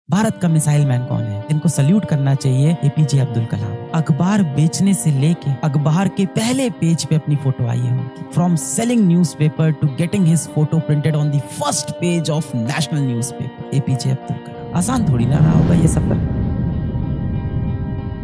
भारत का missile man कौन है? इनको सल्यूट करना चाहिए एपीजे अब्दुल कलाम। अखबार बेचने से लेके अखबार के पहले पेज पे अपनी फोटो आई है उनकी। From selling newspaper to getting his photo printed on the first page of national newspaper. APJ Abdul Kalam. आसान थोड़ी ना रहा होगा ये सफर।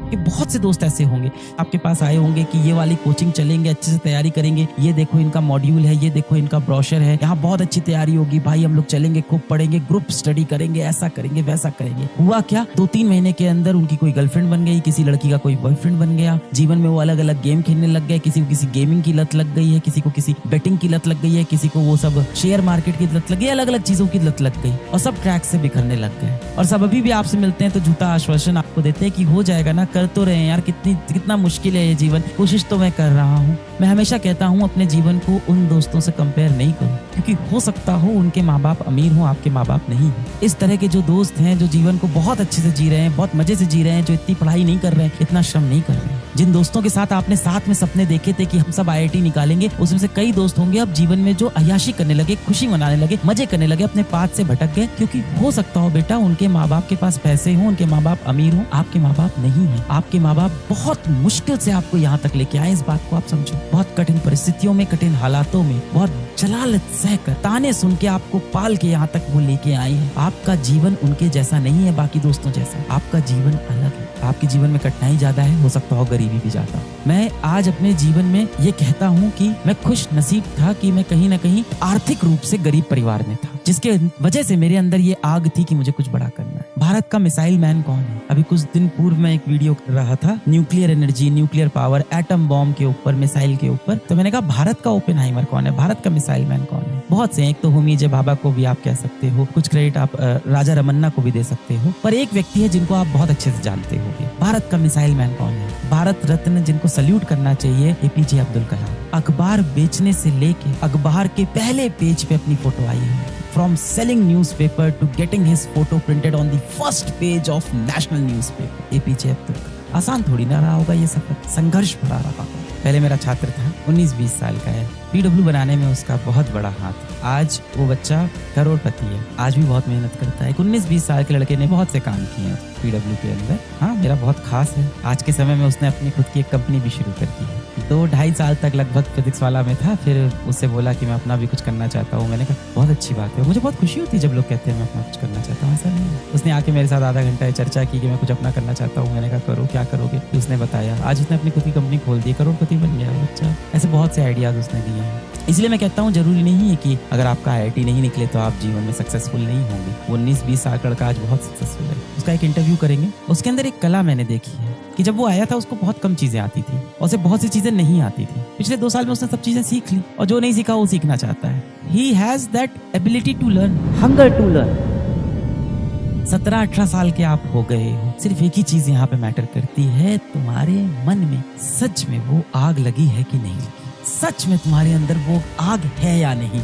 कि बहुत से दोस्त ऐसे होंगे आपके पास आए होंगे कि ये वाली कोचिंग चलेंगे, अच्छे से तैयारी करेंगे, ये देखो इनका मॉड्यूल है, ये देखो इनका ब्रोशर है, यहाँ बहुत अच्छी तैयारी होगी भाई, हम लोग चलेंगे, खूब पढ़ेंगे, ग्रुप स्टडी करेंगे, ऐसा करेंगे वैसा करेंगे। हुआ क्या, 2-3 महीने के अंदर उनकी कोई गर्लफ्रेंड बन गई, किसी लड़की का कोई बॉयफ्रेंड बन गया, जीवन में वो अलग अलग गेम खेलने लग गए, किसी को किसी गेमिंग की लत लग गई है, किसी को किसी बेटिंग की लत लग गई है, किसी को वो सब शेयर मार्केट की लत लग गई, अलग अलग चीजों की लत लग गई और सब ट्रैक से बिखरने लग गए। और सब अभी भी आपसे मिलते हैं तो झूठा आश्वासन आपको देते हैं कि हो जाएगा ना, कर तो रहे हैं यार, कितना मुश्किल है ये जीवन, कोशिश तो मैं कर रहा हूँ। मैं हमेशा कहता हूँ अपने जीवन को उन दोस्तों से कंपेयर नहीं करो, क्योंकि हो सकता हो उनके माँ बाप अमीर हो, आपके माँ बाप नहीं है। इस तरह के जो दोस्त हैं जो जीवन को बहुत अच्छे से जी रहे हैं, बहुत मजे से जी रहे हैं, जो इतनी पढ़ाई नहीं कर रहे हैं, इतना श्रम नहीं कर रहे हैं, जिन दोस्तों के साथ आपने साथ में सपने देखे थे कि हम सब आईआईटी निकालेंगे, उसमें से कई दोस्त होंगे अब जीवन में जो अय्याशी करने लगे, खुशी मनाने लगे, मजे करने लगे, अपने पाथ से भटक गए। क्योंकि हो सकता हो बेटा उनके माँ बाप के पास पैसे हो, उनके माँ बाप अमीर हो, आपके माँ बाप नहीं है। आपके माँ बाप बहुत मुश्किल से आपको यहाँ तक लेके आए, इस बात को आप समझो। बहुत कठिन परिस्थितियों में, कठिन हालातों में, बहुत जलालत सहकर, ताने सुन के आपको पाल के यहाँ तक वो लेके आए हैं। आपका जीवन उनके जैसा नहीं है, बाकी दोस्तों जैसा। आपका जीवन अलग है। आपके जीवन में कठिनाई ज्यादा है, हो सकता हो गरीबी भी ज्यादा। मैं आज अपने जीवन में ये कहता हूँ कि मैं खुश नसीब था कि मैं कहीं ना कहीं आर्थिक रूप से गरीब परिवार में था, जिसके वजह से मेरे अंदर ये आग थी कि मुझे कुछ बड़ा करना है। भारत का मिसाइल मैन कौन है? अभी कुछ दिन पूर्व मैं एक वीडियो कर रहा था nuclear energy, nuclear power, atom bomb के ऊपर, मिसाइल के ऊपर। तो मैंने कहा भारत का ओपेनहाइमर कौन है, भारत का मिसाइल मैन कौन है? बहुत से, एक तो होमी जे भाभा को भी आप कह सकते हो, कुछ क्रेडिट आप राजा रमन्ना को भी दे सकते हो, पर एक व्यक्ति है जिनको आप बहुत अच्छे से जानते हो। भारत का मिसाइल मैन कौन है? भारत रत्न जिनको सल्यूट करना चाहिए, एपीजे अब्दुल कलाम। अखबार बेचने से लेके अखबार के पहले पेज पे अपनी फोटो आई है। From selling newspaper to getting his photo printed on the first page of national newspaper, APJ Abdul Kalam. आसान थोड़ी ना रहा होगा ये सफर, संघर्ष भरा रहा होगा। पहले मेरा छात्र था, 19-20 साल का है, पीडब्ल्यू बनाने में उसका बहुत बड़ा हाथ। आज वो बच्चा करोड़पति है, आज भी बहुत मेहनत करता है। 19-20 साल के लड़के ने बहुत से काम किए हैं पीडब्ल्यू के अंदर। हाँ, मेरा बहुत खास है। आज के समय में उसने अपनी खुद की एक कंपनी भी शुरू कर दी है। 2-2.5 साल तक लगभग फिजिक्स वाला में था, फिर उससे बोला कि मैं अपना भी कुछ करना चाहता हूँ। मैंने कहा बहुत अच्छी बात है, मुझे बहुत खुशी होती है जब लोग कहते हैं मैं अपना कुछ करना चाहता हूँ। ऐसा नहीं है। उसने आके मेरे साथ आधा घंटा चर्चा की कि मैं कुछ अपना करना चाहता हूँ। मैंने कहा करो, क्या करोगे? तो उसने बताया, आज उसने अपनी खुद की कंपनी खोल दी, करोड़पति बन गया बच्चा। ऐसे बहुत से आइडियाज उसने दिए हैं। इसलिए मैं कहता हूँ जरूरी नहीं है कि अगर आपका आईआईटी नहीं निकले तो आप जीवन में सक्सेसफुल नहीं होंगे। 19-20 साल का लड़का आज बहुत सक्सेसफुल है। उसका एक इंटरव्यू करेंगे। उसके अंदर एक कला मैंने देखी है कि जब वो आया था उसको बहुत कम चीजें आती थी और उसे बहुत सी चीजें नहीं आती थी। पिछले 2 साल में उसने सब चीजें सीख ली और जो नहीं सीखा वो सीखना चाहता है। He has that ability to learn, hunger to learn। 17-18 साल के आप हो गए हो, सिर्फ एक ही चीज यहाँ पे मैटर करती है, तुम्हारे मन में सच में वो आग लगी है कि नहीं लगी, सच में तुम्हारे अंदर वो आग है या नहीं।